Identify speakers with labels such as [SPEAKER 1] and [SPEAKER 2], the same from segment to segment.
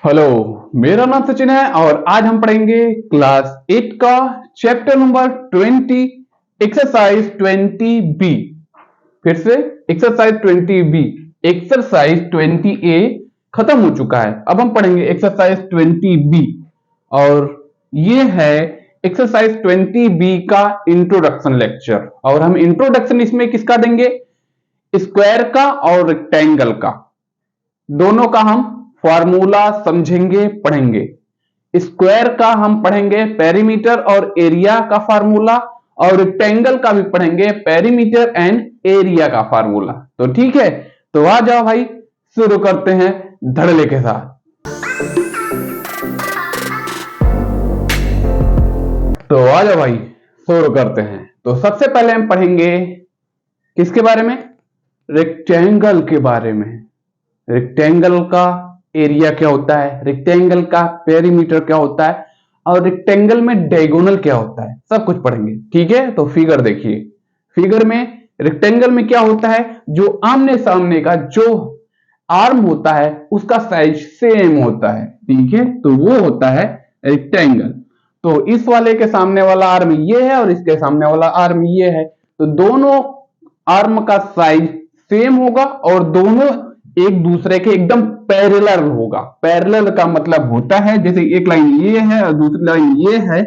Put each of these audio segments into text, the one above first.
[SPEAKER 1] Hello, मेरा नाम सचिन है और आज हम पढ़ेंगे क्लास 8 का चैप्टर नंबर 20 एक्सरसाइज 20 बी। फिर से एक्सरसाइज 20 बी। एक्सरसाइज 20 ए खत्म हो चुका है, अब हम पढ़ेंगे एक्सरसाइज 20 बी और ये है एक्सरसाइज 20 बी का इंट्रोडक्शन लेक्चर। और हम इंट्रोडक्शन इसमें किसका देंगे? स्क्वायर का और रेक्टेंगल का, दोनों का हम फॉर्मूला समझेंगे, पढ़ेंगे। स्क्वायर का हम पढ़ेंगे पेरीमीटर और एरिया का फार्मूला, और रेक्टेंगल का भी पढ़ेंगे पेरीमीटर एंड एरिया का फार्मूला। तो ठीक है, तो आ जाओ भाई, शुरू करते हैं धड़ल्ले के साथ। तो आ जाओ भाई, शुरू करते हैं। तो सबसे पहले हम पढ़ेंगे किसके बारे में? रेक्टेंगल के बारे में। रेक्टेंगल का एरिया क्या होता है, रेक्टेंगल का पेरीमीटर क्या होता है, और रेक्टेंगल में डायगोनल क्या होता है, सब कुछ पढ़ेंगे। ठीक है, तो फिगर देखिए। फिगर में रेक्टेंगल में क्या होता है, जो आमने सामने का जो आर्म होता है उसका साइज सेम होता है। ठीक है, तो वो होता है रेक्टेंगल। तो इस वाले के सामने वाला आर्म ये है और इसके सामने वाला आर्म ये है, तो दोनों आर्म का साइज सेम होगा और दोनों एक दूसरे के एकदम पैरेलल होगा। पैरेलल का मतलब होता है जैसे एक लाइन ये है और दूसरी लाइन ये है,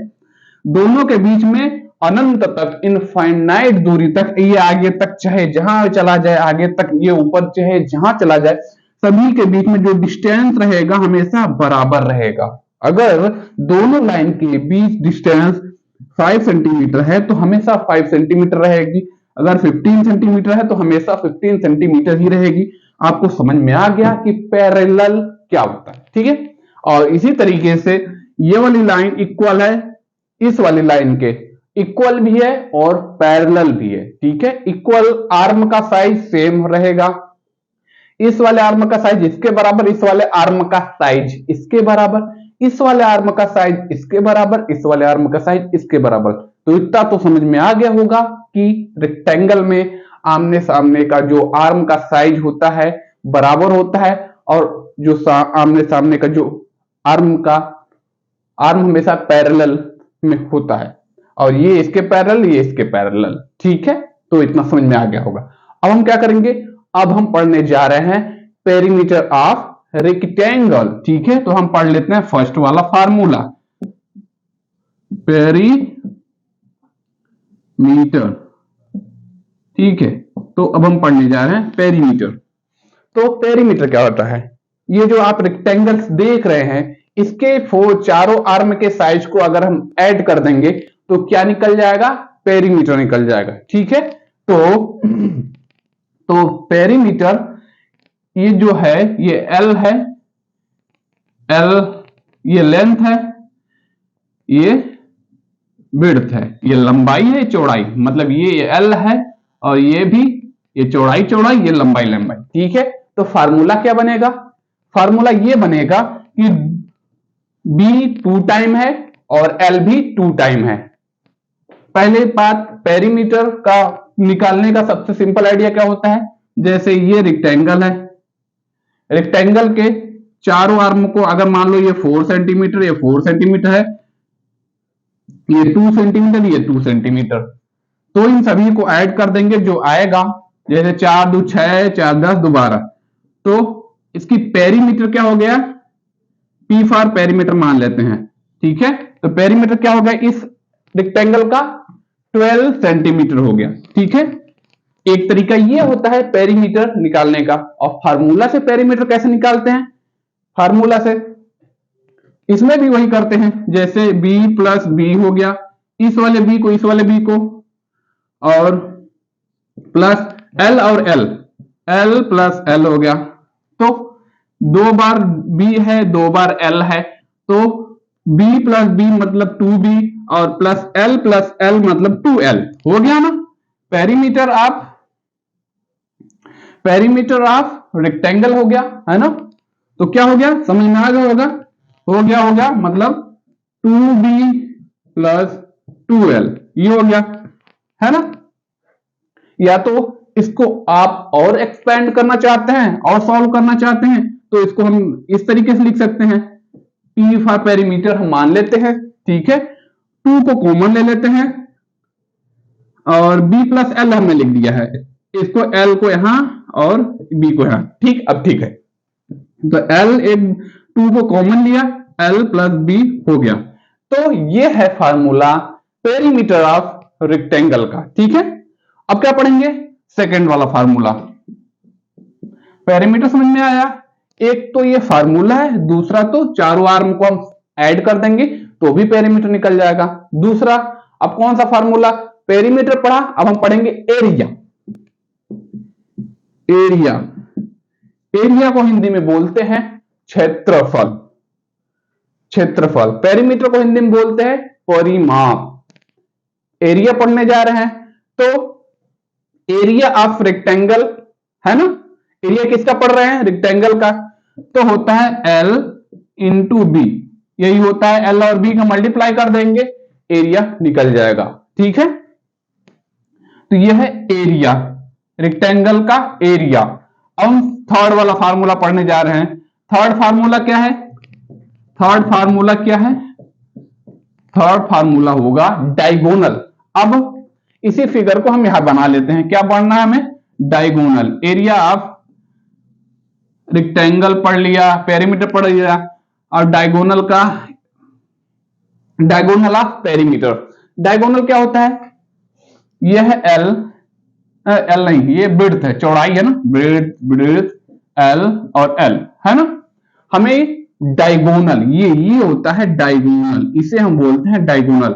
[SPEAKER 1] दोनों के बीच में अनंत तक, इनफाइनाइट दूरी तक, ये आगे तक चाहे जहां चला जाए, आगे तक ये ऊपर चाहे जहां चला जाए, सभी के बीच में जो डिस्टेंस रहेगा हमेशा बराबर रहेगा। अगर दोनों लाइन के बीच डिस्टेंस 5 सेंटीमीटर है तो हमेशा 5 सेंटीमीटर रहेगी, अगर 15 सेंटीमीटर है तो हमेशा 15 सेंटीमीटर ही रहेगी। आपको समझ में आ गया कि पैरेलल क्या होता है। ठीक है, और इसी तरीके से ये वाली लाइन इक्वल है इस वाली लाइन के, इक्वल भी है और पैरेलल भी है। ठीक है, इक्वल आर्म का साइज सेम रहेगा, इस वाले आर्म का साइज इसके बराबर, इस वाले आर्म का साइज इसके बराबर, इस वाले आर्म का साइज इसके बराबर, इस वाले आर्म का साइज इसके बराबर। तो इतना तो समझ में आ गया होगा कि रेक्टेंगल में आमने सामने का जो आर्म का साइज होता है बराबर होता है, और जो आमने सामने का जो आर्म हमेशा पैरेलल में होता है, और ये इसके पैरेलल, ये इसके पैरेलल। ठीक है, तो इतना समझ में आ गया होगा। अब हम क्या करेंगे, अब हम पढ़ने जा रहे हैं पेरीमीटर ऑफ रेक्टेंगल। ठीक है, तो हम पढ़ लेते हैं फर्स्ट वाला फार्मूला, पेरीमीटर। ठीक है, तो अब हम पढ़ने जा रहे हैं पेरीमीटर। तो पेरीमीटर क्या होता है? ये जो आप रेक्टेंगल्स देख रहे हैं, इसके चारों आर्म के साइज को अगर हम ऐड कर देंगे तो क्या निकल जाएगा? पेरीमीटर निकल जाएगा। ठीक है, तो पेरीमीटर ये जो है ये एल है, एल ये लेंथ है, ये विड्थ है, ये लंबाई है, चौड़ाई, मतलब ये एल है और ये भी, ये चौड़ाई चौड़ाई, ये लंबाई लंबाई। ठीक है, तो फार्मूला क्या बनेगा? फार्मूला ये बनेगा कि b 2 टाइम है और l भी 2 टाइम है। पहले बात, पेरीमीटर का निकालने का सबसे सिंपल आइडिया क्या होता है, जैसे ये रेक्टेंगल है, रेक्टेंगल के चारों आर्म को अगर मान लो ये 4 सेंटीमीटर, ये 4 सेंटीमीटर है, ये 2 सेंटीमीटर, ये 2 सेंटीमीटर, तो इन सभी को ऐड कर देंगे, जो आएगा जैसे 4 2 6, 4 10 12, तो इसकी पेरीमीटर क्या हो गया? P फॉर पेरीमीटर मान लेते हैं। ठीक है, तो पेरीमीटर क्या हो गया इस रेक्टेंगल का? 12 सेंटीमीटर हो गया। ठीक है, एक तरीका ये होता है पेरीमीटर निकालने का। और फार्मूला से पेरीमीटर कैसे निकालते हैं? फार्मूला से इसमें भी वही करते हैं, जैसे b प्लस बी हो गया, इस वाले b को इस वाले b को, और प्लस l और l प्लस l हो गया। तो 2 बार b है, 2 बार l है, तो b प्लस बी मतलब 2b और प्लस l मतलब 2l हो गया ना। पेरीमीटर ऑफ रेक्टेंगल हो गया, है ना। तो क्या हो गया, समझ में आ गया होगा? हो गया मतलब 2b प्लस 2l, ये हो गया, है ना। या तो इसको आप और एक्सपेंड करना चाहते हैं और सॉल्व करना चाहते हैं तो इसको हम इस तरीके से लिख सकते हैं, P फॉर पेरीमीटर हम मान लेते हैं, ठीक है। 2 को कॉमन ले लेते हैं और B प्लस L हमने लिख दिया है, इसको L को यहां और B को यहां, ठीक। अब ठीक है, तो L एक 2 को कॉमन लिया, L प्लस B हो गया। तो ये है फार्मूला पेरीमीटर ऑफ रेक्टेंगल का, ठीक है। अब क्या पढ़ेंगे, सेकंड वाला फार्मूला। पेरीमीटर समझ में आया, एक तो ये फार्मूला है, दूसरा तो चारों आर्म को हम ऐड कर देंगे तो भी पेरीमीटर निकल जाएगा। दूसरा, अब कौन सा फार्मूला, पेरीमीटर पढ़ा, अब हम पढ़ेंगे एरिया। एरिया, एरिया को हिंदी में बोलते हैं क्षेत्रफल। क्षेत्रफल, पेरीमीटर को हिंदी में बोलते हैं परिमाप। एरिया पढ़ने जा रहे हैं, तो एरिया ऑफ रेक्टेंगल है ना, एरिया किसका पढ़ रहे हैं, रेक्टेंगल का, तो होता है L इंटू बी, यही होता है, L और B का मल्टीप्लाई कर देंगे, एरिया निकल जाएगा, ठीक है। तो यह है एरिया, रेक्टेंगल का एरिया। अब हम थर्ड वाला फार्मूला पढ़ने जा रहे हैं। थर्ड फार्मूला क्या है, थर्ड फार्मूला क्या है, थर्ड फार्मूला होगा डायगोनल। अब इसी फिगर को हम यहां बना लेते हैं, क्या पढ़ना है हमें, डायगोनल। एरिया ऑफ रेक्टेंगल पढ़ लिया, पेरीमीटर पढ़ लिया, और डायगोनल का, डायगोनल ऑफ पेरीमीटर। डायगोनल क्या होता है, यह है एल नहीं, ये ब्रेड्थ है, चौड़ाई है ना, ब्रेड्थ एल और एल है ना। हमें डायगोनल, ये होता है डायगोनल, इसे हम बोलते हैं डायगोनल।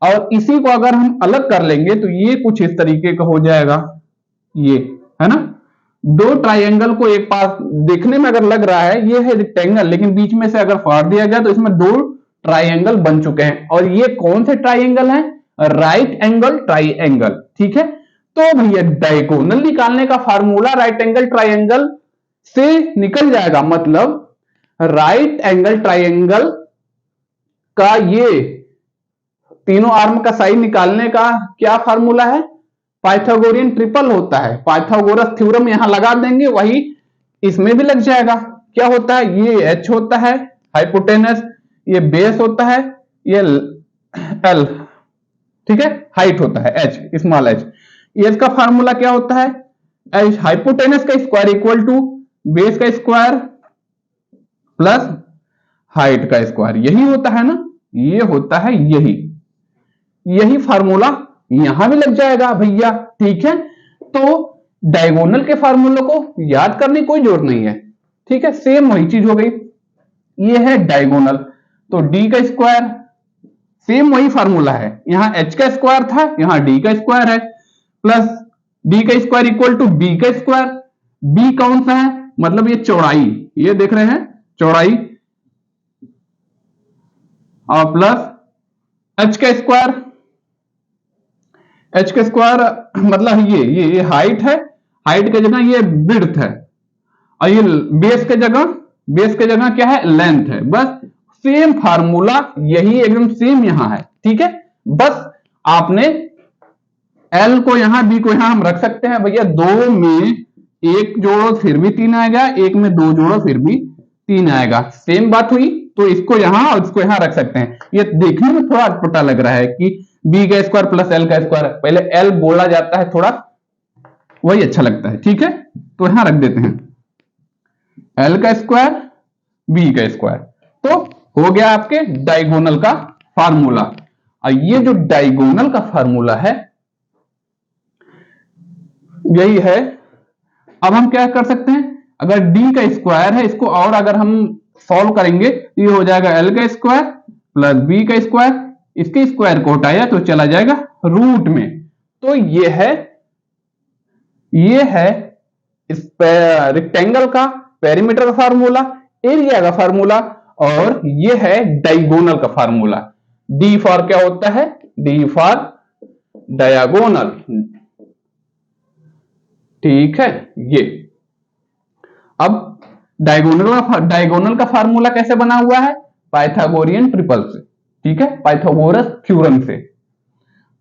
[SPEAKER 1] और इसी को अगर हम अलग कर लेंगे तो ये कुछ इस तरीके का हो जाएगा, ये है ना। दो ट्राइंगल को एक पास देखने में अगर लग रहा है ये है रेक्टेंगल, लेकिन बीच में से अगर फाड़ दिया गया तो इसमें दो ट्राइंगल बन चुके हैं। और ये कौन से ट्राइंगल हैं, राइट एंगल ट्राइंगल, ठीक है। तो भैया डायगोनल निकालने का फार्मूला राइट एंगल ट्राइंगल से निकल जाएगा, मतलब राइट एंगल ट्राइंगल का ये तीनों आर्म का साइड निकालने का क्या फार्मूला है, पाइथागोरियन ट्रिपल होता है। पाइथागोरस थ्योरम यहां लगा देंगे, वही इसमें भी लग जाएगा। क्या होता है, ये h होता है हाइपोटेनस, ये बेस होता है, ये l, ठीक है, हाइट होता है h, स्मॉल h। इसका फार्मूला क्या होता है, h हाइपोटेनस का स्क्वायर इक्वल टू बेस का स्क्वायर प्लस हाइट का स्क्वायर, यही होता है ना, ये होता है यही फार्मूला यहां भी लग जाएगा भैया, ठीक है। तो डायगोनल के फार्मूले को याद करने की कोई जरूरत नहीं है, ठीक है, सेम वही चीज हो गई। ये है डायगोनल, तो डी का स्क्वायर, सेम वही फार्मूला है, यहां h का स्क्वायर था, यहां d का स्क्वायर है, प्लस d का स्क्वायर इक्वल टू b का स्क्वायर। b कौन सा है, मतलब ये चौड़ाई, ये देख रहे हैं चौड़ाई, और प्लस h का स्क्वायर, h का स्क्वायर मतलब ये हाइट है, हाइट की जगह ये विड्थ है, और ये बेस के जगह क्या है, लेंथ है। बस सेम फार्मूला यही एकदम सेम यहां है, ठीक है। बस आपने L को यहां, B को यहां हम रख सकते हैं भैया, दो में एक जोड़ो फिर भी 3 आएगा, एक में दो जोड़ो फिर भी 3 आएगा, सेम बात हुई। तो इसको यहां और इसको यहां रख सकते हैं। ये देखने में थोड़ा अटपटा लग रहा है कि b का स्क्वायर प्लस l का स्क्वायर, पहले l बोला जाता है, थोड़ा वही अच्छा लगता है, ठीक है। तो यहां रख देते हैं l का स्क्वायर b का स्क्वायर, तो हो गया आपके डायगोनल का फार्मूला। और ये जो डायगोनल का फार्मूला है यही है। अब हम क्या कर सकते हैं, अगर d का स्क्वायर है, इसको और अगर हम सॉल्व करेंगे तो ये हो जाएगा l का स्क्वायर प्लस b का स्क्वायर, इसके स्क्वायर को हटाया तो चला जाएगा रूट में। तो ये है इस रेक्टेंगल का पेरीमीटर का फार्मूला, एरिया का फार्मूला, और ये है डायगोनल का फार्मूला। डी फॉर क्या होता है, डी फॉर डायगोनल, ठीक है। ये अब डायगोनल का फार्मूला कैसे बना हुआ है, पाइथागोरियन ट्रिपल से, ठीक है, पाइथागोरस थ्योरम से।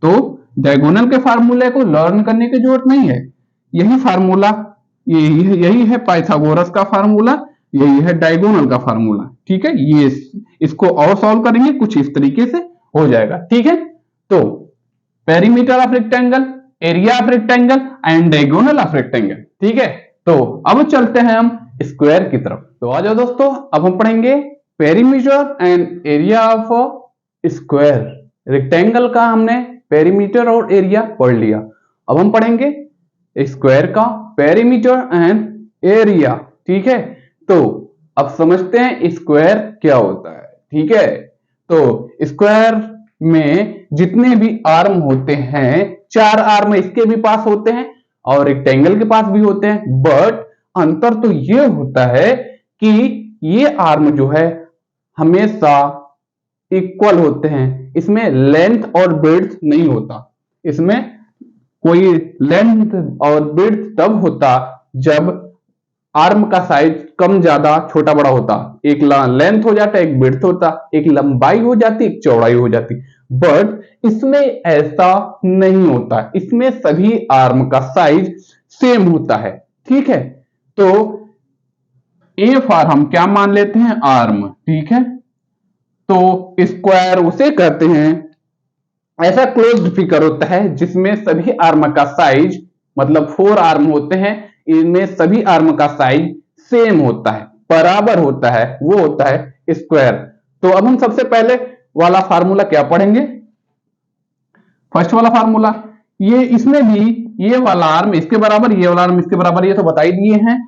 [SPEAKER 1] तो डायगोनल के फार्मूले को लर्न करने की जरूरत नहीं है, यही फार्मूला, यही है पाइथागोरस का फार्मूला, यही है डायगोनल का फार्मूला। ठीक है, ये इसको और सॉल्व करेंगे कुछ इस तरीके से हो जाएगा। ठीक है, तो perimeter of rectangle, area of rectangle and diagonal of rectangle. ठीक है, तो अब चलते हैं हम स्क्वायर की तरफ। तो आ जाओ दोस्तों, अब हम पढ़ेंगे perimeter and area of square. Rectangle का हमने पेरीमीटर और एरिया पढ़ लिया, अब हम पढ़ेंगे स्क्वायर का पेरीमीटर एंड एरिया। ठीक है, तो अब समझते हैं स्क्वायर क्या होता है। ठीक है, तो स्क्वायर में जितने भी आर्म होते हैं, 4 आर्म इसके भी पास होते हैं और रेक्टेंगल के पास भी होते हैं, बट अंतर तो ये होता है कि ये आर्म जो है हमेशा इक्वल होते हैं, इसमें लेंथ और ब्रेड्थ नहीं होता। इसमें कोई लेंथ और ब्रेड्थ तब होता जब आर्म का साइज कम ज्यादा छोटा बड़ा होता, एक लेंथ हो जाता, एक ब्रेड्थ होता, एक लंबाई हो जाती, एक चौड़ाई हो जाती। बट इसमें ऐसा नहीं होता, इसमें सभी आर्म का साइज सेम होता है। ठीक है, तो ए फॉर हम क्या मान लेते हैं, आर्म। ठीक है, तो स्क्वायर उसे कहते हैं, ऐसा क्लोज्ड फिगर होता है जिसमें सभी आर्म का साइज, मतलब 4 आर्म होते हैं, इनमें सभी आर्म का साइज सेम होता है, बराबर होता है, वो होता है स्क्वायर। तो अब हम सबसे पहले वाला फार्मूला क्या पढ़ेंगे, फर्स्ट वाला फार्मूला। ये इसमें भी ये वाला आर्म इसके बराबर, ये वाला आर्म इसके बराबर, ये तो बता ही दिए हैं।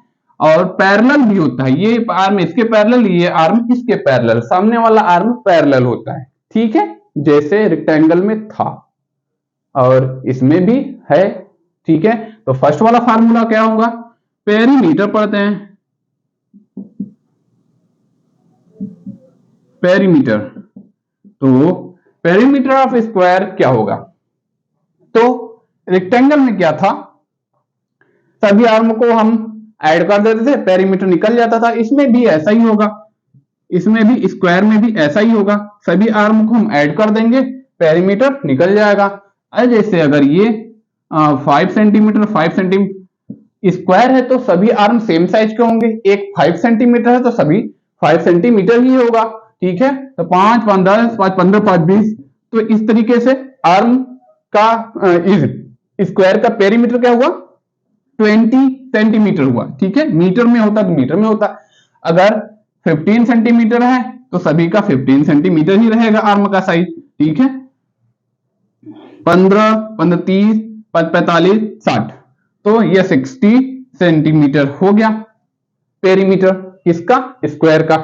[SPEAKER 1] और पैरेलल भी होता है, ये आर्म इसके पैरेलल, ये आर्म इसके पैरेलल, सामने वाला आर्म पैरेलल होता है। ठीक है, जैसे रेक्टेंगल में था और इसमें भी है। ठीक है, तो फर्स्ट वाला फार्मूला क्या होगा, पेरीमीटर पढ़ते हैं, पेरीमीटर। तो पेरीमीटर ऑफ स्क्वायर क्या होगा, तो रेक्टेंगल में क्या था, सभी आर्म को हम ऐड कर देते थे, पेरीमीटर निकल जाता था। इसमें भी ऐसा ही होगा, इसमें भी स्क्वायर में भी ऐसा ही होगा, सभी आर्म को हम ऐड कर देंगे, पेरीमीटर निकल जाएगा। जैसे अगर ये 5 सेंटीमीटर 5 सेंटीमीटर स्क्वायर है तो सभी आर्म सेम साइज के होंगे, एक 5 सेंटीमीटर है तो सभी 5 सेंटीमीटर ही होगा। ठीक है, तो 5 5 10 5 15 5 20, तो इस तरीके से आर्म का स्क्वायर का पेरीमीटर क्या हुआ, 20 सेंटीमीटर हुआ। ठीक है, मीटर में होता तो मीटर में होता, अगर 15 सेंटीमीटर है तो सभी का 15 सेंटीमीटर ही रहेगा आर्म का साइज। ठीक है, 15 15 30 45 60, तो ये 60 सेंटीमीटर हो गया पेरीमीटर किसका, स्क्वायर का।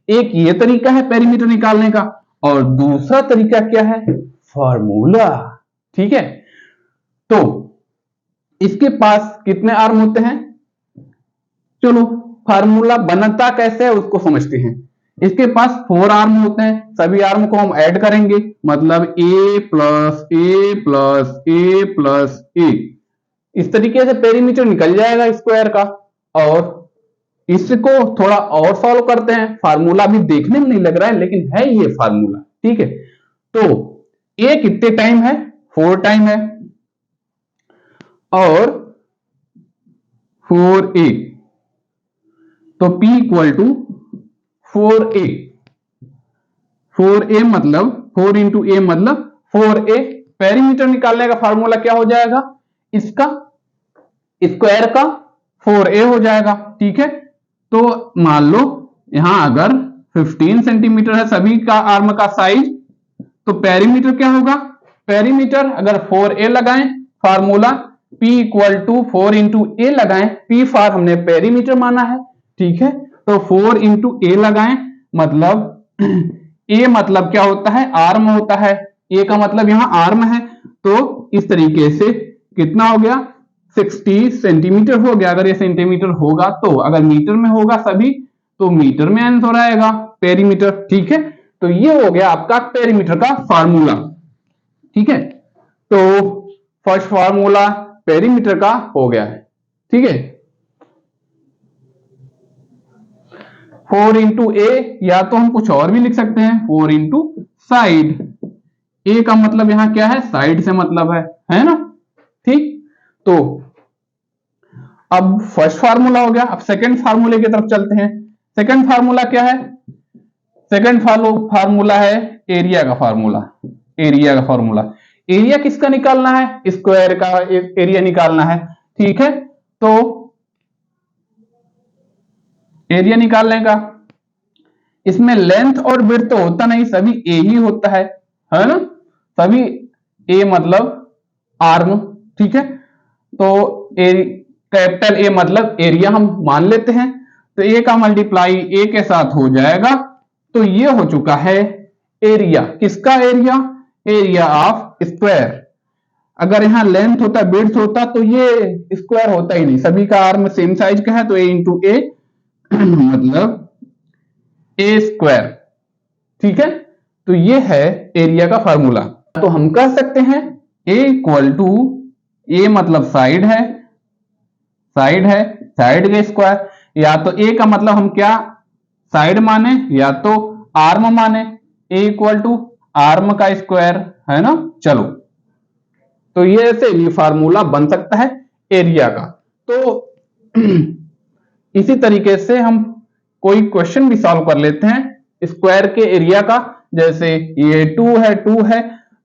[SPEAKER 1] एक ये तरीका है पेरीमीटर निकालने का, और दूसरा तरीका क्या है, फार्मूला। ठीक है, तो इसके पास कितने आर्म होते हैं, चलो फार्मूला बनता कैसे है उसको समझते हैं। इसके पास 4 आर्म होते हैं, सभी आर्म को हम ऐड करेंगे, मतलब a plus A plus A plus A, इस तरीके से पेरीमीटर निकल जाएगा स्क्वायर का। और इसको थोड़ा और सॉल्व करते हैं, फार्मूला भी देखने में नहीं लग रहा है लेकिन है ये फार्मूला। ठीक है, तो a कितने टाइम है, 4 टाइम है, और 4a, तो p equal to 4a, 4a मतलब 4 इंटू ए मतलब 4a। पेरीमीटर निकालने का फार्मूला क्या हो जाएगा, इसका स्क्वायर का 4a हो जाएगा। ठीक है, तो मान लो यहां अगर 15 सेंटीमीटर है सभी का आर्म का साइज, तो पेरीमीटर क्या होगा, पेरीमीटर अगर 4a लगाएं, formula p equal to 4 into A लगाएं, p फॉर हमने पेरीमीटर माना है। ठीक है, तो 4 इंटू ए लगाएं, मतलब a मतलब क्या होता है, आर्म होता है, a का मतलब यहां आर्म है, तो इस तरीके से कितना हो गया, 60 सेंटीमीटर हो गया। अगर ये सेंटीमीटर होगा तो, अगर मीटर में होगा सभी तो मीटर में आंसर आएगा पेरीमीटर। ठीक है, तो ये हो गया आपका पेरीमीटर का फार्मूला। ठीक है, तो फर्स्ट फार्मूला पेरीमीटर का हो गया है। ठीक है, 4 इंटू ए, या तो हम कुछ और भी लिख सकते हैं, 4 इंटू साइड, ए का मतलब यहां क्या है, साइड से मतलब है ना। ठीक, तो अब फर्स्ट फार्मूला हो गया, अब सेकंड फार्मूले की तरफ चलते हैं। सेकंड फार्मूला क्या है? सेकंड फार्मूला है एरिया का फार्मूला। एरिया का फार्मूला, एरिया किसका निकालना है? स्क्वायर का एरिया निकालना है। ठीक है, तो एरिया निकालने का, इसमें लेंथ और विड्थ तो होता नहीं, सभी ए ही होता है ना? सभी ए मतलब आर्म। ठीक है, तो कैपिटल ए मतलब एरिया हम मान लेते हैं। तो ए का मल्टीप्लाई ए के साथ हो जाएगा, तो ये हो चुका है एरिया। किसका एरिया? Area of square. अगर यहाँ लेंथ होता, विड्थ होता, तो ये स्क्वायर होता ही नहीं। सभी का आर्म सेम साइज का है, तो ए इंटू ए मतलब ए स्क्वायर। ठीक है, तो ये है एरिया का फार्मूला। तो हम कह सकते हैं ए इक्वल टू, ए मतलब साइड है, साइड है, साइड का स्क्वायर। या तो ए का मतलब हम क्या साइड माने या तो आर्म माने। ए इक्वल टू आर्म का स्क्वायर, है ना? चलो, तो ये ऐसे ये फार्मूला बन सकता है एरिया का। तो इसी तरीके से हम कोई क्वेश्चन भी सॉल्व कर लेते हैं स्क्वायर के एरिया का। जैसे ये 2 है, 2 है,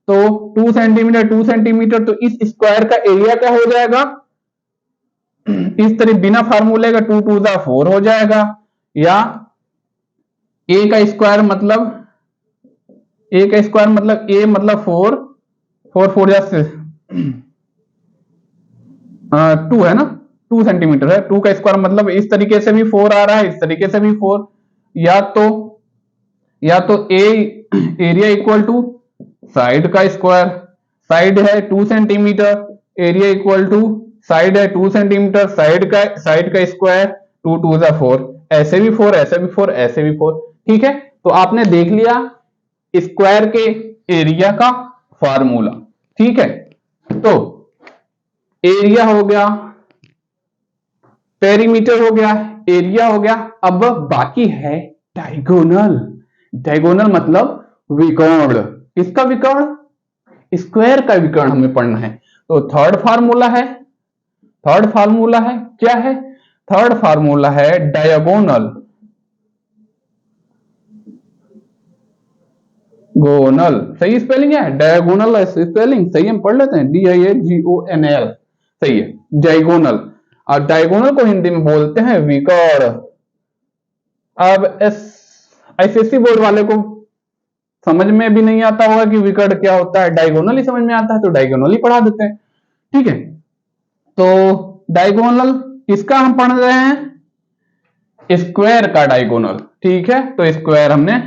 [SPEAKER 1] तो 2 सेंटीमीटर 2 सेंटीमीटर, तो इस स्क्वायर का एरिया क्या हो जाएगा? इस तरह बिना फार्मूले का 2 2 जा 4 हो जाएगा। या ए का स्क्वायर मतलब, ए का स्क्वायर मतलब ए मतलब 4 4 4 जा 2 है ना? 2 सेंटीमीटर है, 2 का स्क्वायर मतलब इस तरीके से भी 4 आ रहा है, इस तरीके से भी 4। या तो A area equal to side का स्क्वायर, साइड है 2 centimetre, area equal to side है 2 सेंटीमीटर, साइड का स्क्वायर 2 2 जा 4, ऐसे भी 4, ऐसे भी 4, ऐसे भी 4। ठीक है, तो आपने देख लिया स्क्वायर के एरिया का फार्मूला। ठीक है, तो एरिया हो गया, पेरीमीटर हो गया, एरिया हो गया। अब बाकी है डायगोनल। डायगोनल मतलब विकर्ण। किसका विकर्ण? स्क्वायर का विकर्ण हमें पढ़ना है। तो थर्ड फार्मूला है, क्या है? थर्ड फार्मूला है डायगोनल। गोनल सही स्पेलिंग है, डायगोनल स्पेलिंग सही हम पढ़ लेते हैं, DIAGONL सही है, डायगोनल। और डायगोनल को हिंदी में बोलते हैं विकर्ण। अब SSC बोर्ड वाले को समझ में भी नहीं आता होगा कि विकर्ण क्या होता है, डायगोनल ही समझ में आता है, तो डायगोनल ही पढ़ा देते हैं। ठीक है, तो डायगोनल किसका हम पढ़ रहे हैं? स्क्वायर का डायगोनल। ठीक है, तो स्क्वायर हमने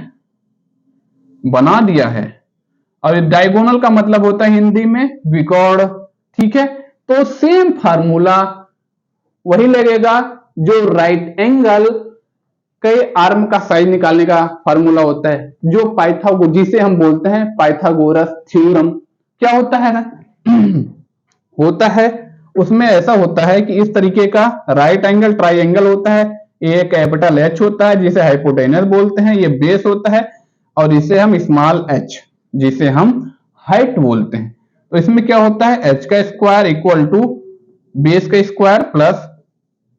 [SPEAKER 1] बना दिया है। और डायगोनल का मतलब होता है हिंदी में विकर्ण। ठीक है, तो सेम फार्मूला वही लगेगा जो राइट एंगल के आर्म का साइज निकालने का फार्मूला होता है, जो जिसे हम बोलते हैं पाइथागोरस थ्योरम। क्या होता है होता है उसमें ऐसा होता है कि इस तरीके का राइट एंगल ट्राइंगल होता है। ये कैपिटल H होता है जिसे हाइपोटेनस बोलते हैं, ये बेस होता है, और इसे हम स्मॉल h जिसे हम हाइट बोलते हैं। तो इसमें क्या होता है? h का स्क्वायर इक्वल टू बेस का स्क्वायर प्लस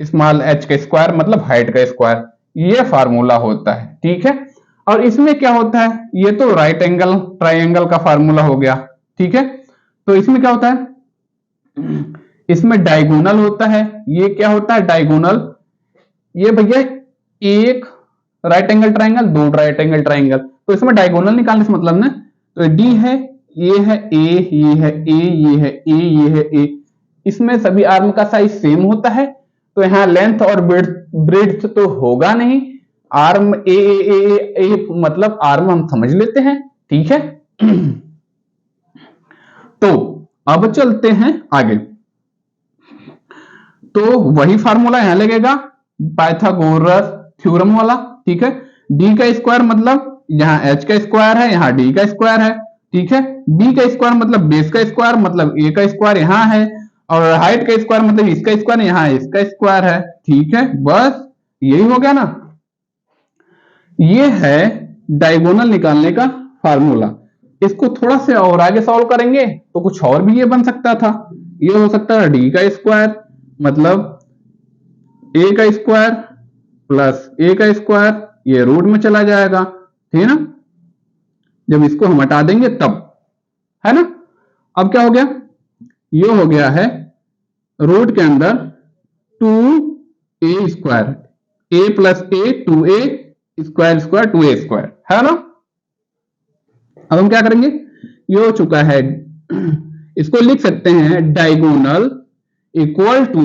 [SPEAKER 1] स्मॉल h का स्क्वायर मतलब हाइट का स्क्वायर, ये फार्मूला होता है। ठीक है, और इसमें क्या होता है? ये तो राइट एंगल ट्राइंगल का फार्मूला हो गया। ठीक है, तो इसमें क्या होता है? इसमें डायगोनल होता है। ये क्या होता है? डायगोनल। ये भैया एक राइट एंगल ट्राइंगल, दो राइट एंगल ट्राइंगल, तो इसमें डायगोनल निकालने से मतलब ना, तो डी है, ये है ए, ये है ए, ये है ए, ये है ए, इसमें सभी आर्म का साइज सेम होता है, तो यहाँ लेंथ और ब्रेड्थ तो होगा नहीं। आर्म ए ए ए ए मतलब आर्म हम समझ लेते हैं। ठीक है, तो अब चलते हैं आगे। तो वही फार्मूला यहां लगेगा पाइथागोरस थ्योरम वाला। ठीक है, डी का स्क्वायर मतलब यहाँ h का स्क्वायर है, यहाँ d का स्क्वायर है। ठीक है, b का स्क्वायर मतलब बेस का स्क्वायर मतलब a का स्क्वायर यहाँ है, और हाइट का स्क्वायर मतलब इसका स्क्वायर यहाँ इसका स्क्वायर है। ठीक है, बस यही हो गया ना। ये है डायगोनल निकालने का फार्मूला। इसको थोड़ा से और आगे सॉल्व करेंगे तो कुछ और भी ये बन सकता था। ये हो सकता है डी का स्क्वायर मतलब a का स्क्वायर प्लस ए का स्क्वायर, ये रूट में चला जाएगा, ठीक है ना। जब इसको हम हटा देंगे तब, है ना। अब क्या हो गया, ये हो गया है रूट के अंदर 2a square, a plus A 2a square square 2a square, है ना। अब हम क्या करेंगे, ये हो चुका है, इसको लिख सकते हैं डायगोनल इक्वल टू,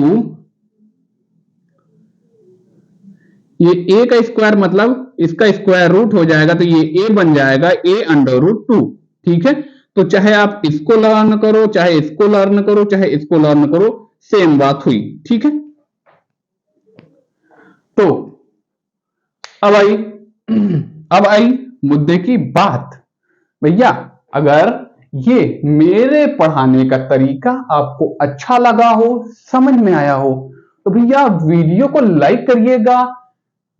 [SPEAKER 1] ये a का स्क्वायर मतलब इसका स्क्वायर रूट हो जाएगा, तो ये a बन जाएगा a अंडर रूट 2, ठीक है। तो चाहे आप इसको लर्न करो, चाहे इसको लर्न करो, चाहे इसको लर्न करो, सेम बात हुई, ठीक है। तो अब आई मुद्दे की बात। भैया अगर ये मेरे पढ़ाने का तरीका आपको अच्छा लगा हो, समझ में आया हो, तो भैया वीडियो को लाइक करिएगा,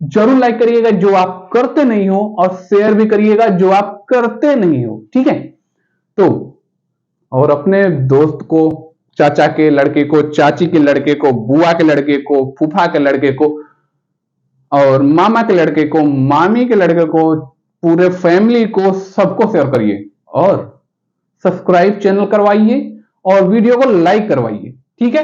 [SPEAKER 1] जरूर लाइक करिएगा जो आप करते नहीं हो, और शेयर भी करिएगा जो आप करते नहीं हो, ठीक है। तो और अपने दोस्त को, चाचा के लड़के को, चाची के लड़के को, बुआ के लड़के को, फूफा के लड़के को, और मामा के लड़के को, मामी के लड़के को, पूरे फैमिली को, सबको शेयर करिए, और सब्सक्राइब चैनल करवाइए, और वीडियो को लाइक करवाइए, ठीक है।